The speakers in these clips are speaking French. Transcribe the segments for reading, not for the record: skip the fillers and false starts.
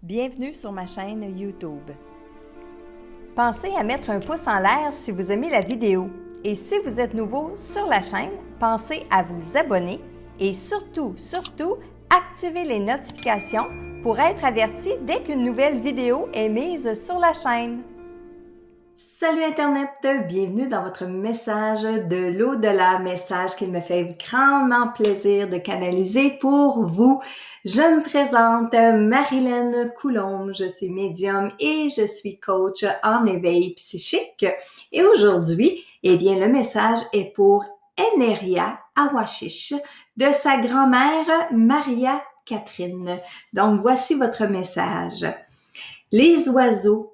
Bienvenue sur ma chaîne YouTube. Pensez à mettre un pouce en l'air si vous aimez la vidéo. Et si vous êtes nouveau sur la chaîne, pensez à vous abonner et surtout, activez les notifications pour être averti dès qu'une nouvelle vidéo est mise sur la chaîne. Salut Internet! Bienvenue dans votre message de l'au-delà, message qu'il me fait grandement plaisir de canaliser pour vous. Je me présente Marilyn Coulombe, je suis médium et je suis coach en éveil psychique. Et aujourd'hui, le message est pour Eneria Awashish de sa grand-mère Maria Catherine. Donc voici votre message. Les oiseaux.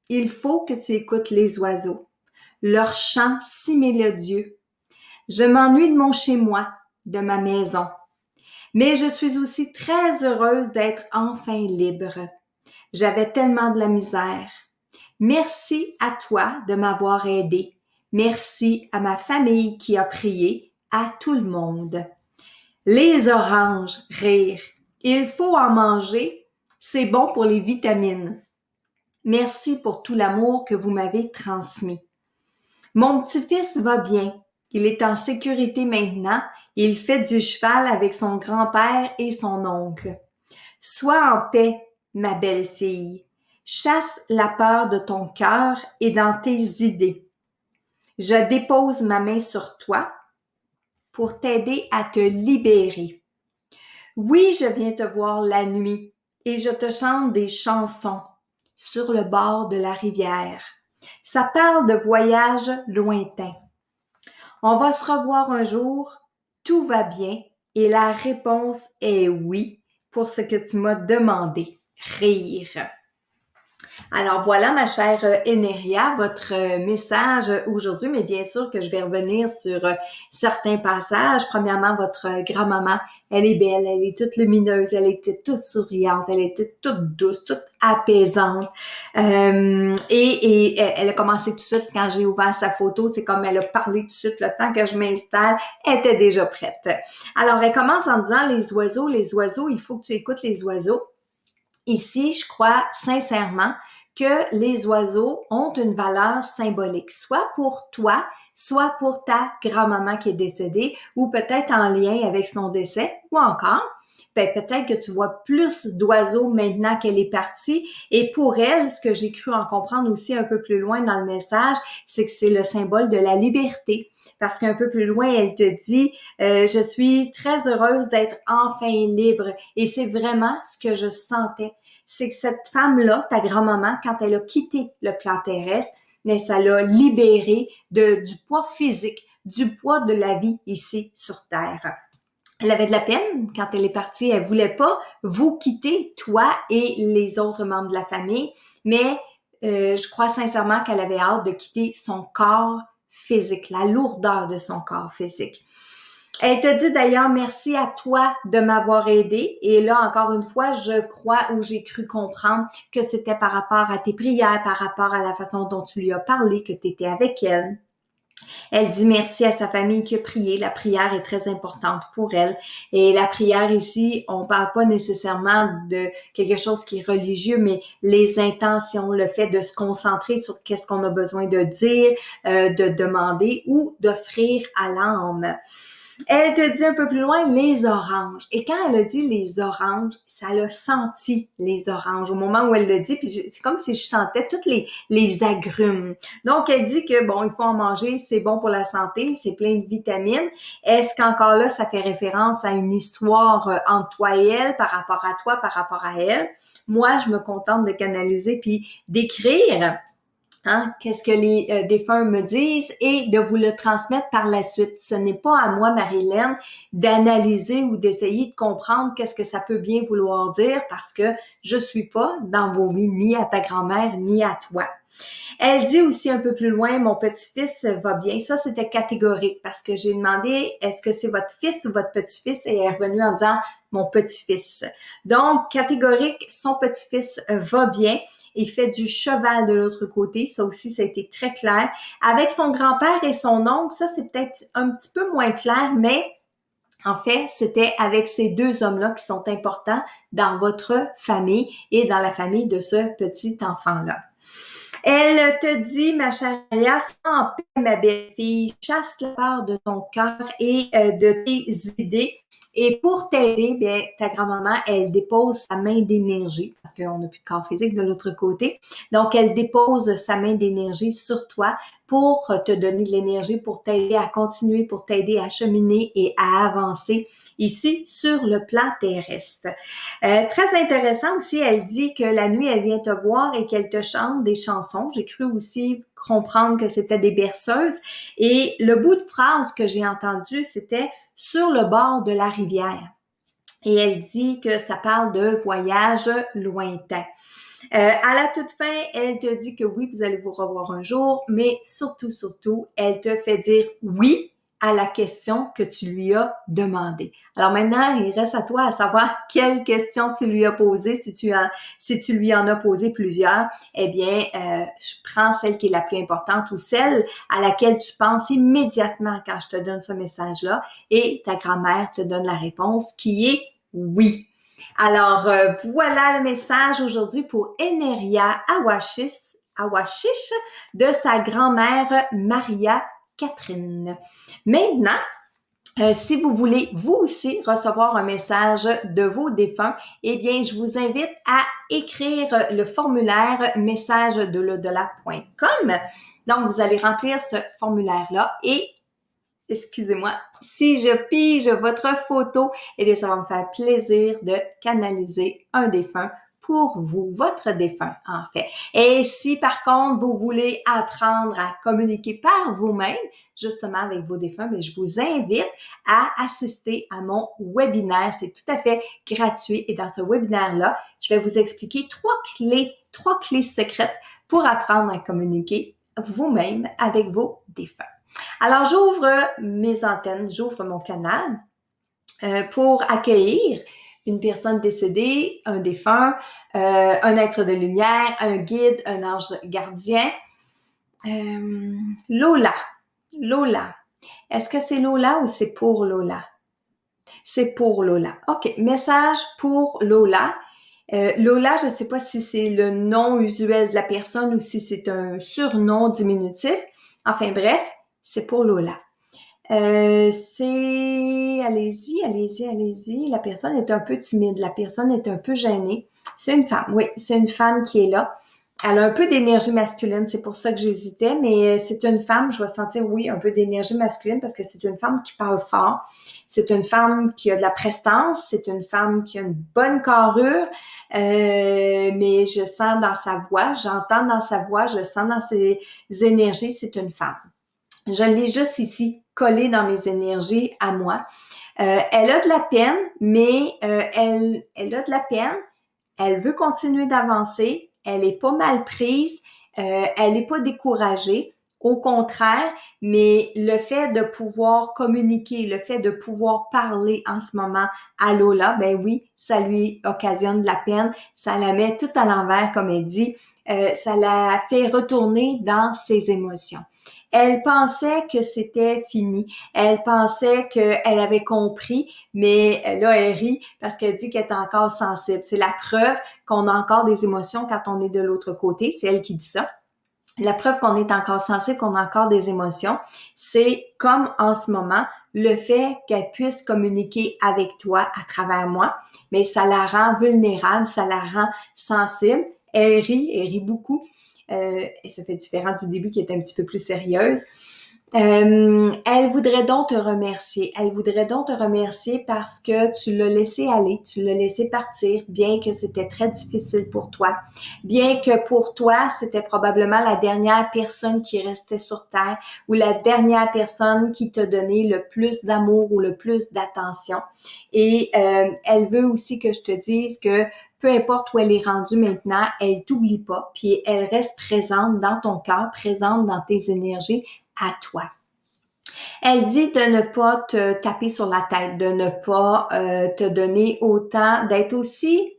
Il faut que tu écoutes les oiseaux. Leur chant si mélodieux. Je m'ennuie de mon chez-moi, de ma maison. Mais je suis aussi très heureuse d'être enfin libre. J'avais tellement de la misère. Merci à toi de m'avoir aidé. Merci à ma famille qui a prié, à tout le monde. Les oranges, rire. Il faut en manger. C'est bon pour les vitamines. Merci pour tout l'amour que vous m'avez transmis. Mon petit-fils va bien. Il est en sécurité maintenant. Il fait du cheval avec son grand-père et son oncle. Sois en paix, ma belle-fille. Chasse la peur de ton cœur et dans tes idées. Je dépose ma main sur toi pour t'aider à te libérer. Oui, je viens te voir la nuit et je te chante des chansons sur le bord de la rivière. Ça parle de voyages lointains. On va se revoir un jour, tout va bien et la réponse est oui pour ce que tu m'as demandé. Rire. Alors voilà ma chère Eneria, votre message aujourd'hui, mais bien sûr que je vais revenir sur certains passages. Premièrement, votre grand-maman, elle est belle, elle est toute lumineuse, elle était toute souriante, elle était toute douce, toute apaisante. Et elle a commencé tout de suite quand j'ai ouvert sa photo, c'est comme elle a parlé tout de suite, le temps que je m'installe, elle était déjà prête. Alors elle commence en disant les oiseaux, il faut que tu écoutes les oiseaux. Ici, je crois sincèrement que les oiseaux ont une valeur symbolique, soit pour toi, soit pour ta grand-maman qui est décédée, ou peut-être en lien avec son décès, ou encore, peut-être que tu vois plus d'oiseaux maintenant qu'elle est partie. Et pour elle, ce que j'ai cru en comprendre aussi un peu plus loin dans le message, c'est que c'est le symbole de la liberté. Parce qu'un peu plus loin, elle te dit je suis très heureuse d'être enfin libre. Et c'est vraiment ce que je sentais. C'est que cette femme-là, ta grand-maman, quand elle a quitté le plan terrestre, mais ça l'a libérée du poids physique, du poids de la vie ici sur Terre. Elle avait de la peine quand elle est partie. Elle voulait pas vous quitter, toi et les autres membres de la famille, mais je crois sincèrement qu'elle avait hâte de quitter son corps physique, la lourdeur de son corps physique. Elle te dit d'ailleurs merci à toi de m'avoir aidé. Et là, encore une fois, je crois ou j'ai cru comprendre que c'était par rapport à tes prières, par rapport à la façon dont tu lui as parlé, que tu étais avec elle. Elle dit merci à sa famille qui a prié. La prière est très importante pour elle. Et la prière ici, on parle pas nécessairement de quelque chose qui est religieux, mais les intentions, le fait de se concentrer sur qu'est-ce qu'on a besoin de dire, de demander ou d'offrir à l'âme. Elle te dit un peu plus loin les oranges. Et quand elle a dit les oranges, ça l'a senti les oranges au moment où elle le dit. Puis c'est comme si je sentais toutes les agrumes. Donc elle dit que bon, il faut en manger, c'est bon pour la santé, c'est plein de vitamines. Est-ce qu'encore là, ça fait référence à une histoire entre toi et elle, par rapport à toi, par rapport à elle? Moi, je me contente de canaliser puis d'écrire. Qu'est-ce que les défunts me disent et de vous le transmettre par la suite. Ce n'est pas à moi, Marilyn, d'analyser ou d'essayer de comprendre qu'est-ce que ça peut bien vouloir dire parce que je suis pas dans vos vies, ni à ta grand-mère, ni à toi. Elle dit aussi un peu plus loin, mon petit-fils va bien. Ça, c'était catégorique parce que j'ai demandé, est-ce que c'est votre fils ou votre petit-fils? Et elle est revenue en disant, mon petit-fils. Donc, catégorique, son petit-fils va bien. Il fait du cheval de l'autre côté. Ça aussi, ça a été très clair. Avec son grand-père et son oncle, ça, c'est peut-être un petit peu moins clair, mais En fait, c'était avec ces deux hommes-là qui sont importants dans votre famille et dans la famille de ce petit enfant-là. Elle te dit, ma charia, sois en paix, ma belle-fille, chasse la peur de ton cœur et de tes idées. Et pour t'aider, bien, ta grand-maman, elle dépose sa main d'énergie, parce qu'on n'a plus de corps physique de l'autre côté. Donc, elle dépose sa main d'énergie sur toi pour te donner de l'énergie, pour t'aider à continuer, pour t'aider à cheminer et à avancer ici sur le plan terrestre. Très intéressant aussi, elle dit que la nuit, elle vient te voir et qu'elle te chante des chansons. J'ai cru aussi comprendre que c'était des berceuses. Et le bout de phrase que j'ai entendu, c'était « sur le bord de la rivière ». Et elle dit que ça parle de voyage lointain. À la toute fin, elle te dit que oui, vous allez vous revoir un jour, mais surtout, elle te fait dire oui à la question que tu lui as demandée. Alors maintenant, il reste à toi à savoir quelle question tu lui as posée. Si tu lui en as posé plusieurs, eh bien, je prends celle qui est la plus importante ou celle à laquelle tu penses immédiatement quand je te donne ce message-là et ta grand-mère te donne la réponse qui est oui. Alors, voilà le message aujourd'hui pour Eneria Awashish de sa grand-mère Maria Catherine. Maintenant, si vous voulez vous aussi recevoir un message de vos défunts, eh bien, je vous invite à écrire le formulaire message de l'au-delà.com. Donc, vous allez remplir ce formulaire-là et excusez-moi, si je pige votre photo, eh bien, ça va me faire plaisir de canaliser un défunt pour vous, votre défunt, en fait. Et si, par contre, vous voulez apprendre à communiquer par vous-même, justement avec vos défunts, bien, je vous invite à assister à mon webinaire. C'est tout à fait gratuit. Et dans ce webinaire-là, je vais vous expliquer trois clés secrètes pour apprendre à communiquer vous-même avec vos défunts. Alors, j'ouvre mes antennes, j'ouvre mon canal pour accueillir une personne décédée, un défunt, un être de lumière, un guide, un ange gardien. Lola. Est-ce que c'est Lola ou c'est pour Lola? C'est pour Lola. OK, message pour Lola. Lola, je ne sais pas si c'est le nom usuel de la personne ou si c'est un surnom diminutif. Enfin bref, c'est pour Lola. Allez-y. La personne est un peu timide. La personne est un peu gênée. C'est une femme. Oui, c'est une femme qui est là. Elle a un peu d'énergie masculine. C'est pour ça que j'hésitais. Mais c'est une femme. Je vais sentir, oui, un peu d'énergie masculine parce que c'est une femme qui parle fort. C'est une femme qui a de la prestance. C'est une femme qui a une bonne carrure. Mais je sens dans sa voix. J'entends dans sa voix. Je sens dans ses énergies. C'est une femme. Je l'ai juste ici collée dans mes énergies à moi. Elle a de la peine, mais elle a de la peine. Elle veut continuer d'avancer. Elle est pas mal prise. Elle n'est pas découragée. Au contraire, mais le fait de pouvoir communiquer, le fait de pouvoir parler en ce moment à Lola, ben oui, ça lui occasionne de la peine. Ça la met tout à l'envers, comme elle dit. Ça la fait retourner dans ses émotions. Elle pensait que c'était fini. Elle pensait qu'elle avait compris, mais là, elle rit parce qu'elle dit qu'elle est encore sensible. C'est la preuve qu'on a encore des émotions quand on est de l'autre côté. C'est elle qui dit ça. La preuve qu'on est encore sensible, qu'on a encore des émotions, c'est comme en ce moment, le fait qu'elle puisse communiquer avec toi à travers moi, mais ça la rend vulnérable, ça la rend sensible. Elle rit beaucoup. Et ça fait différent du début qui était un petit peu plus sérieuse. Elle voudrait donc te remercier. Elle voudrait donc te remercier parce que tu l'as laissé aller, tu l'as laissé partir, bien que c'était très difficile pour toi. Bien que pour toi, c'était probablement la dernière personne qui restait sur Terre ou la dernière personne qui t'a donné le plus d'amour ou le plus d'attention. Et elle veut aussi que je te dise que peu importe où elle est rendue maintenant, elle t'oublie pas, puis elle reste présente dans ton cœur, présente dans tes énergies à toi. Elle dit de ne pas te taper sur la tête, de ne pas te donner autant, d'être aussi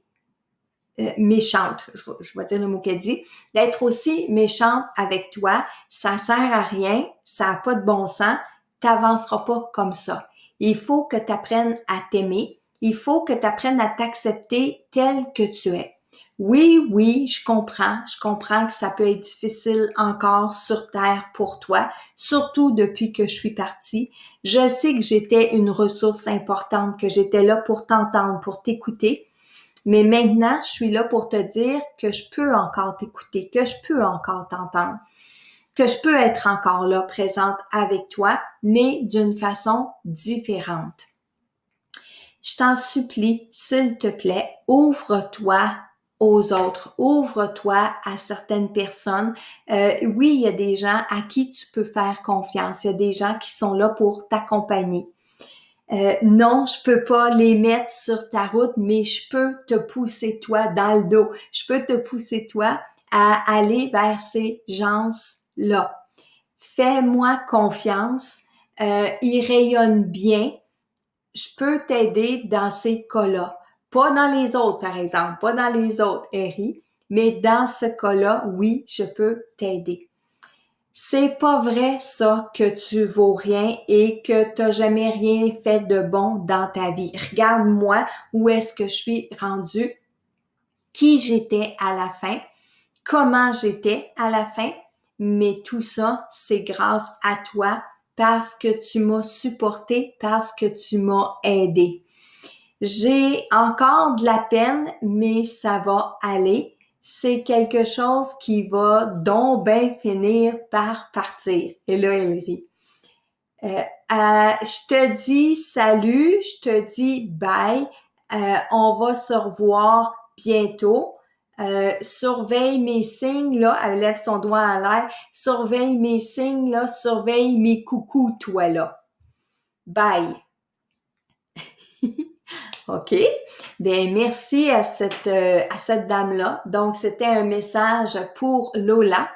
méchante, je vais dire le mot qu'elle dit, d'être aussi méchante avec toi, ça sert à rien, ça n'a pas de bon sens, t'avanceras pas comme ça. Il faut que tu apprennes à t'aimer. Il faut que tu apprennes à t'accepter tel que tu es. Oui, je comprends que ça peut être difficile encore sur Terre pour toi, surtout depuis que je suis partie. Je sais que j'étais une ressource importante, que j'étais là pour t'entendre, pour t'écouter, mais maintenant, je suis là pour te dire que je peux encore t'écouter, que je peux encore t'entendre, que je peux être encore là, présente avec toi, mais d'une façon différente. Je t'en supplie, s'il te plaît, ouvre-toi aux autres, ouvre-toi à certaines personnes. Oui, il y a des gens à qui tu peux faire confiance, il y a des gens qui sont là pour t'accompagner. Non, je peux pas les mettre sur ta route, mais je peux te pousser toi dans le dos. Je peux te pousser toi à aller vers ces gens-là. Fais-moi confiance, ils rayonnent bien. Je peux t'aider dans ces cas-là. Pas dans les autres, par exemple, pas dans les autres, Harry, mais dans ce cas-là, oui, je peux t'aider. C'est pas vrai, ça, que tu vaux rien et que t'as jamais rien fait de bon dans ta vie. Regarde-moi où est-ce que je suis rendue, qui j'étais à la fin, comment j'étais à la fin, mais tout ça, c'est grâce à toi parce que tu m'as supporté, parce que tu m'as aidé. J'ai encore de la peine, mais ça va aller. C'est quelque chose qui va donc bien finir par partir. Et là, elle rit. Je te dis salut, je te dis bye. On va se revoir bientôt. Surveille mes signes, là. Elle lève son doigt en l'air. Surveille mes signes, là. Surveille mes coucous, toi, là. Bye. OK? Bien, merci à cette dame-là. Donc, c'était un message pour Lola.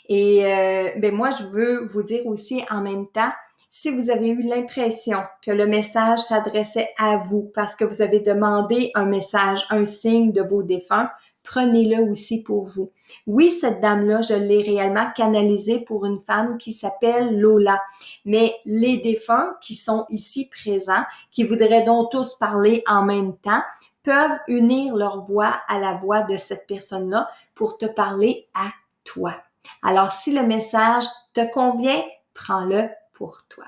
Et ben moi, je veux vous dire aussi en même temps, si vous avez eu l'impression que le message s'adressait à vous parce que vous avez demandé un message, un signe de vos défunts, prenez-le aussi pour vous. Oui, cette dame-là, je l'ai réellement canalisée pour une femme qui s'appelle Lola. Mais les défunts qui sont ici présents, qui voudraient donc tous parler en même temps, peuvent unir leur voix à la voix de cette personne-là pour te parler à toi. Alors, si le message te convient, prends-le pour toi.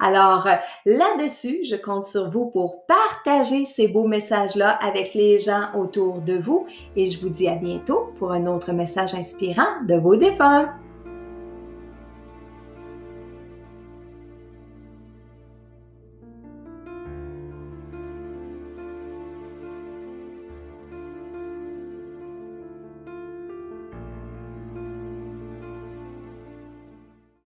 Alors, là-dessus, je compte sur vous pour partager ces beaux messages-là avec les gens autour de vous et je vous dis à bientôt pour un autre message inspirant de vos défunts.